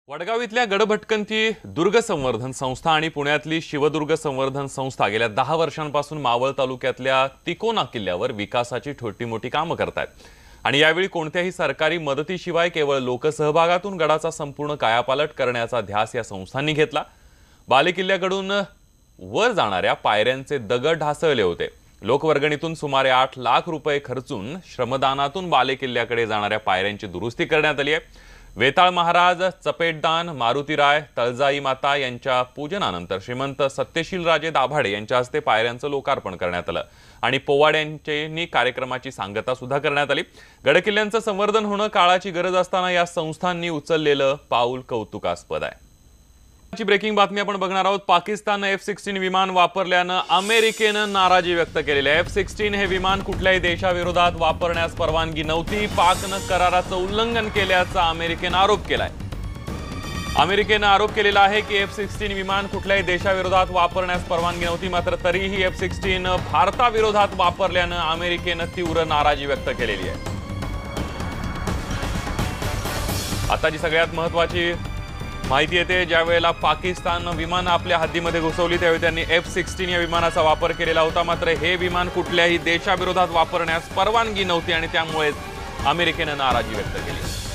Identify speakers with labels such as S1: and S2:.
S1: वडगाव इथल्या गडभटकंती दुर्ग संवर्धन संस्था आणि पुण्यातली शिवदुर्ग संवर्धन संस्था गेल्या 10 वर्षांपासून मावळ तालुक्यातल्या तिकोना किल्ल्यावर विकासाची छोटी-मोठी कामं करतात आणि यावेळी कोणत्याही सरकारी मदतीशिवाय केवळ लोकसहभागातून गडाचा संपूर्ण कायापालट करण्याचा ध्यास या संस्थांनी घेतला। बालेकिल्ल्याकडून वर जाणाऱ्या पायऱ्यांचे दगड ढासळले होते। लोकवर्गणीतून सुमारे 8 लाख रुपये खर्चून श्रमदानातून बालेकिल्ल्याकडे जाणाऱ्या पायऱ्यांची दुरुस्ती करण्यात आली आहे। वेताळ महाराज, चपेटदान, मारुतीराय, तळजाई माता यांच्या पूजनानंतर श्रीमंत सत्यशील राजे दाभाडे यांच्या हस्ते पायऱ्यांचं लोकार्पण करण्यात आलं आणि पोवाड्यांची कार्यक्रमाची सांगता सुद्धा करण्यात आली। गडकिल्ल्यांचं संवर्धन होणं काळाची गरज असताना या संस्थांनी उचललेलं पाऊल कौतुकास्पद आहे। ब्रेकिंग बातमी आपण बघणार आहोत। पाकिस्तान F-16 विमान वापरल्यानं अमेरिकेनं नाराजी व्यक्त केलेली आहे। F-16 हे विमान कुठल्याही देशाविरोधात वापरण्यास परवानगी नव्हती। पाकनं कराराचं उल्लंघन केल्याचा अमेरिकेनं आरोप केलाय। अमेरिकेनं आरोप केलेला आहे की F-16 विमान कुठल्याही देशाविरोधात वापरण्यास परवानगी नव्हती, मात्र तरीही F-16 भारताविरोधात वापरल्यानं अमेरिकेनं तीव्र नाराजी व्यक्त केलेली आहे। आता जी सगळ्यात महत्त्वाची माहिती येते, ज्यावेळेला पाकिस्तान विमान आपल्या हद्दीमध्ये घुसवली त्यावेळी त्यांनी F-16 या विमानाचा वापर केलेला होता, मात्र हे विमान कुठल्याही देशाविरोधात वापरण्यास परवानगी नव्हती आणि त्यामुळे अमेरिकेनं नाराजी व्यक्त केली।